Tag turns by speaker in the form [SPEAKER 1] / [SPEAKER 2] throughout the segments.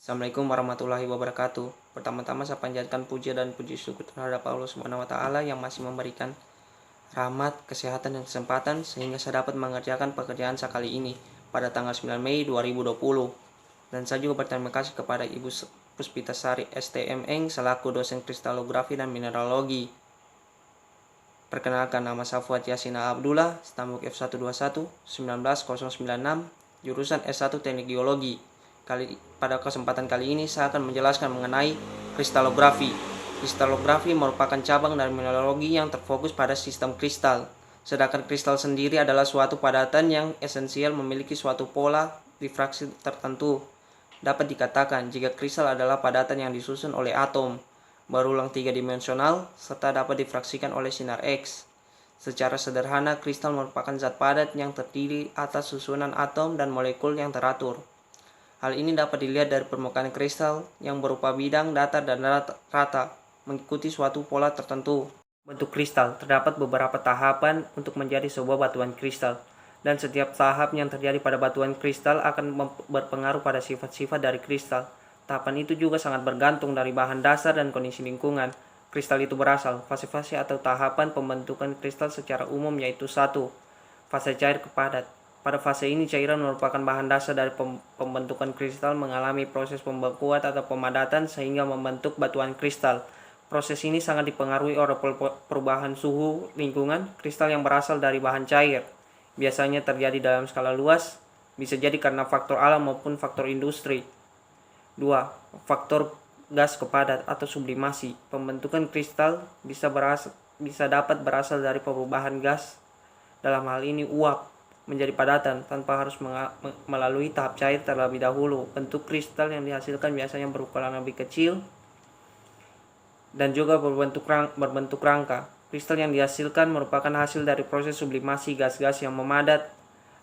[SPEAKER 1] Assalamualaikum warahmatullahi wabarakatuh. Pertama-tama saya panjatkan puja dan puji syukur terhadap Allah Subhanahu wa taala yang masih memberikan rahmat, kesehatan dan kesempatan sehingga saya dapat mengerjakan pekerjaan saya kali ini pada tanggal 9 Mei 2020. Dan saya juga berterima kasih kepada Ibu Puspitasari STMeng selaku dosen kristalografi dan mineralogi. Perkenalkan, nama saya Fuad Yasina Abdullah, Stambuk F121 19096, jurusan S1 Teknik Geologi. Pada kesempatan kali ini saya akan menjelaskan mengenai kristalografi. Kristalografi merupakan cabang dari mineralogi yang terfokus pada sistem kristal. Sedangkan kristal sendiri adalah suatu padatan yang esensial memiliki suatu pola difraksi tertentu. Dapat dikatakan jika kristal adalah padatan yang disusun oleh atom, berulang 3-dimensional, serta dapat difraksikan oleh sinar X. Secara sederhana, kristal merupakan zat padat yang terdiri atas susunan atom dan molekul yang teratur. Hal ini dapat dilihat dari permukaan kristal yang berupa bidang, datar, dan rata, mengikuti suatu pola tertentu. Bentuk kristal terdapat beberapa tahapan untuk menjadi sebuah batuan kristal, dan setiap tahap yang terjadi pada batuan kristal akan berpengaruh pada sifat-sifat dari kristal. Tahapan itu juga sangat bergantung dari bahan dasar dan kondisi lingkungan kristal itu berasal. Fase-fase atau tahapan pembentukan kristal secara umum yaitu 1. Fase cair ke padat. Pada fase ini cairan merupakan bahan dasar dari pembentukan kristal mengalami proses pembekuan atau pemadatan sehingga membentuk batuan kristal. Proses ini sangat dipengaruhi oleh perubahan suhu lingkungan kristal yang berasal dari bahan cair. Biasanya terjadi dalam skala luas, bisa jadi karena faktor alam maupun faktor industri. 2. Faktor gas kepadat atau sublimasi. Pembentukan kristal bisa dapat berasal dari perubahan gas, dalam hal ini uap, menjadi padatan tanpa harus melalui tahap cair terlebih dahulu. Bentuk kristal yang dihasilkan biasanya berukuran lebih kecil dan juga berbentuk rangka. Kristal yang dihasilkan merupakan hasil dari proses sublimasi gas-gas yang memadat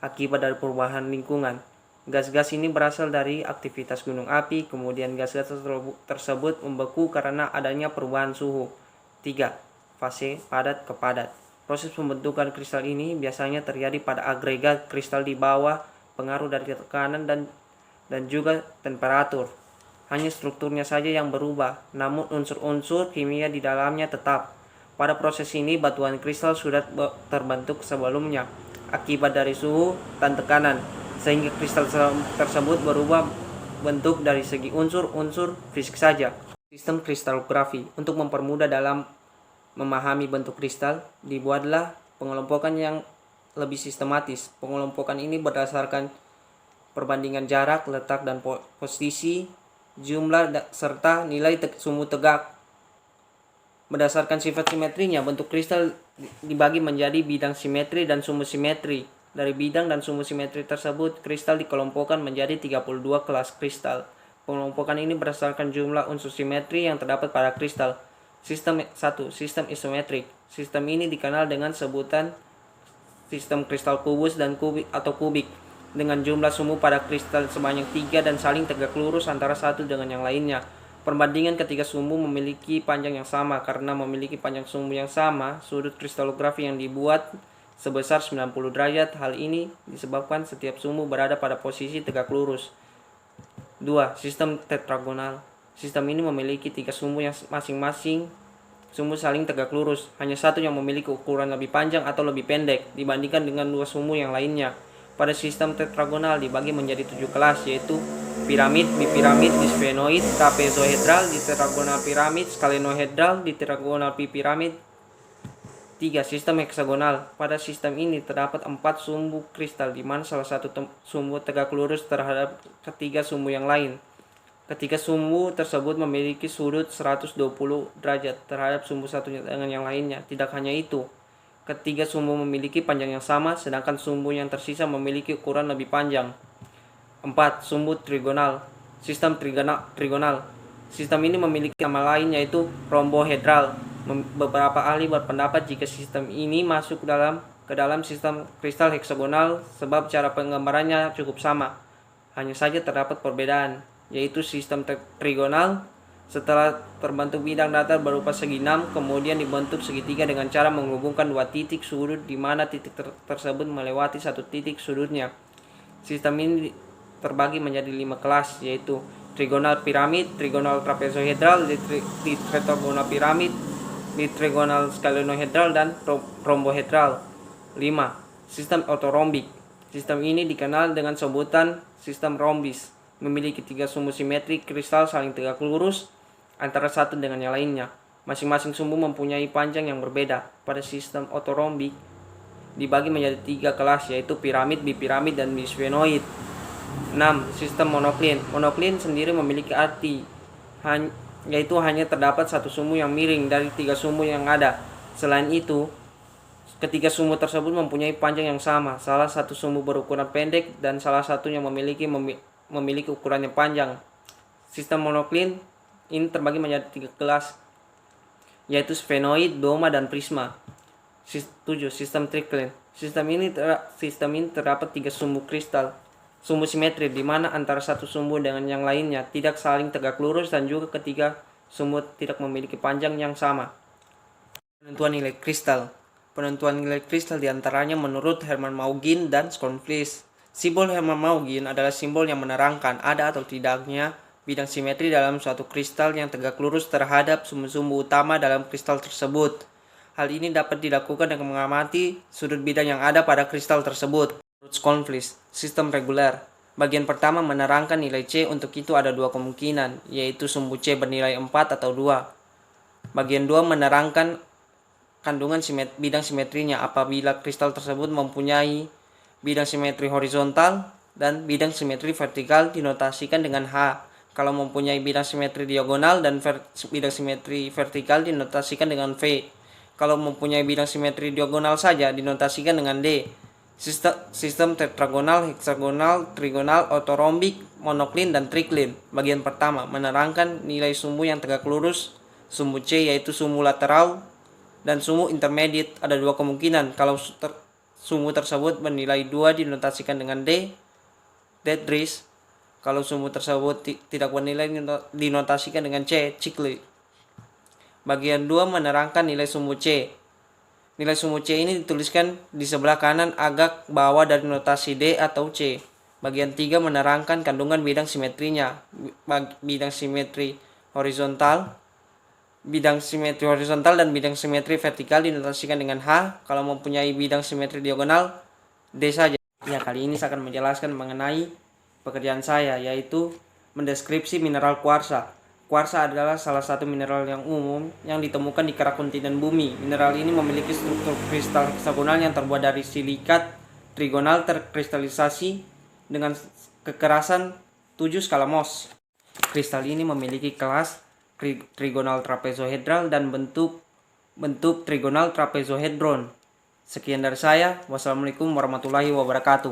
[SPEAKER 1] akibat dari perubahan lingkungan. Gas-gas ini berasal dari aktivitas gunung api, kemudian gas-gas tersebut membeku karena adanya perubahan suhu. 3. Fase padat ke padat. Proses pembentukan kristal ini biasanya terjadi pada agregat kristal di bawah pengaruh dari tekanan dan juga temperatur. Hanya strukturnya saja yang berubah, namun unsur-unsur kimia di dalamnya tetap. Pada proses ini batuan kristal sudah terbentuk sebelumnya akibat dari suhu dan tekanan, sehingga kristal tersebut berubah bentuk dari segi unsur-unsur fisik saja. Sistem kristalografi. Untuk mempermudah dalam memahami bentuk kristal, dibuatlah pengelompokan yang lebih sistematis. Pengelompokan ini berdasarkan perbandingan jarak, letak, dan posisi, jumlah, serta nilai sumbu tegak. Berdasarkan sifat simetrinya, bentuk kristal dibagi menjadi bidang simetri dan sumbu simetri. Dari bidang dan sumbu simetri tersebut, kristal dikelompokkan menjadi 32 kelas kristal. Pengelompokan ini berdasarkan jumlah unsur simetri yang terdapat pada kristal. Sistem 1. Sistem isometrik. Sistem ini dikenal dengan sebutan sistem kristal kubus dan kubik dengan jumlah sumbu pada kristal sebanyak 3 dan saling tegak lurus antara satu dengan yang lainnya. Perbandingan ketiga sumbu memiliki panjang yang sama. Karena memiliki panjang sumbu yang sama, sudut kristalografi yang dibuat sebesar 90 derajat. Hal ini disebabkan setiap sumbu berada pada posisi tegak lurus. 2. Sistem tetragonal. Sistem ini memiliki 3 sumbu yang masing-masing sumbu saling tegak lurus. Hanya satu yang memiliki ukuran lebih panjang atau lebih pendek dibandingkan dengan 2 sumbu yang lainnya. Pada sistem tetragonal dibagi menjadi 7 kelas, yaitu piramid, bipiramid, disfenoid, trapezohedral, ditetragonal piramid, skalenohedral, ditetragonal bipiramid. 3. Sistem heksagonal. Pada sistem ini terdapat 4 sumbu kristal, di mana salah satu sumbu tegak lurus terhadap ketiga sumbu yang lain. Ketiga sumbu tersebut memiliki sudut 120 derajat terhadap sumbu satunya dengan yang lainnya. Tidak hanya itu, ketiga sumbu memiliki panjang yang sama, sedangkan sumbu yang tersisa memiliki ukuran lebih panjang. 4. Sumbu trigonal. Sistem trigonal. Sistem ini memiliki nama lain yaitu rombohedral. Beberapa ahli berpendapat jika sistem ini masuk ke dalam sistem kristal heksagonal sebab cara penggambarannya cukup sama. Hanya saja terdapat perbedaan, yaitu sistem trigonal setelah terbentuk bidang datar berupa segi 6, kemudian dibentuk segitiga dengan cara menghubungkan 2 titik sudut di mana titik tersebut melewati 1 titik sudutnya. Sistem ini terbagi menjadi 5 kelas, yaitu trigonal piramid, trigonal trapezohedral, di tetragonal piramid, di trigonal scalynohedral, dan rombohedral. 5. Sistem ortorombik. Sistem ini dikenal dengan sebutan sistem rombis, memiliki 3 sumbu simetri kristal saling tegak lurus antara satu dengan yang lainnya. Masing-masing sumbu mempunyai panjang yang berbeda. Pada sistem ortorombik dibagi menjadi 3 kelas, yaitu piramid, bipiramid, dan bisfenoid. 6. Sistem monoklin. Monoklin sendiri memiliki arti yaitu hanya terdapat satu sumbu yang miring dari 3 sumbu yang ada. Selain itu, ketiga sumbu tersebut mempunyai panjang yang sama. Salah satu sumbu berukuran pendek dan salah satunya memiliki ukuran yang panjang. Sistem monoklin ini terbagi menjadi 3 kelas, yaitu sfenoid, doma, dan prisma. 7. Sistem triklin. Sistem ini terdapat 3 sumbu kristal, sumbu simetri, di mana antara satu sumbu dengan yang lainnya tidak saling tegak lurus dan juga ketiga sumbu tidak memiliki panjang yang sama. Penentuan nilai kristal. Penentuan nilai kristal diantaranya menurut Hermann Maugin dan Schonflies. Simbol Hermann Maugin adalah simbol yang menerangkan ada atau tidaknya bidang simetri dalam suatu kristal yang tegak lurus terhadap sumbu-sumbu utama dalam kristal tersebut. Hal ini dapat dilakukan dengan mengamati sudut bidang yang ada pada kristal tersebut. Menurut Schonflies, sistem reguler. Bagian pertama menerangkan nilai C. Untuk itu ada 2 kemungkinan, yaitu sumbu C bernilai 4 atau 2. Bagian 2 menerangkan kandungan bidang simetrinya apabila kristal tersebut mempunyai bidang simetri horizontal dan bidang simetri vertikal dinotasikan dengan H. Kalau mempunyai bidang simetri diagonal dan bidang simetri vertikal dinotasikan dengan V. Kalau mempunyai bidang simetri diagonal saja dinotasikan dengan D. Sistem tetragonal, heksagonal, trigonal, ortorombik, monoklin, dan triklin. Bagian pertama menerangkan nilai sumbu yang tegak lurus, sumbu C yaitu sumbu lateral, dan sumbu intermediate. Ada 2 kemungkinan. Kalau sumbu tersebut bernilai 2 dinotasikan dengan D, Deadriss. Kalau sumbu tersebut tidak bernilai dinotasikan dengan C, Chicley. Bagian 2 menerangkan nilai sumbu C. Nilai sumbu C ini dituliskan di sebelah kanan agak bawah dari notasi D atau C. Bagian 3 menerangkan kandungan bidang simetrinya. Bidang simetri horizontal dan bidang simetri vertikal dinotasikan dengan H. Kalau mempunyai bidang simetri diagonal, D saja. Ya, kali ini saya akan menjelaskan mengenai pekerjaan saya, yaitu mendeskripsi mineral kuarsa. Kuarsa adalah salah satu mineral yang umum yang ditemukan di kerak kontinen bumi. Mineral ini memiliki struktur kristal heksagonal yang terbuat dari silikat trigonal terkristalisasi dengan kekerasan 7 skala Mohs. Kristal ini memiliki kelas trigonal trapezohedral dan bentuk trigonal trapezohedron. Sekian dari saya. Wassalamualaikum warahmatullahi wabarakatuh.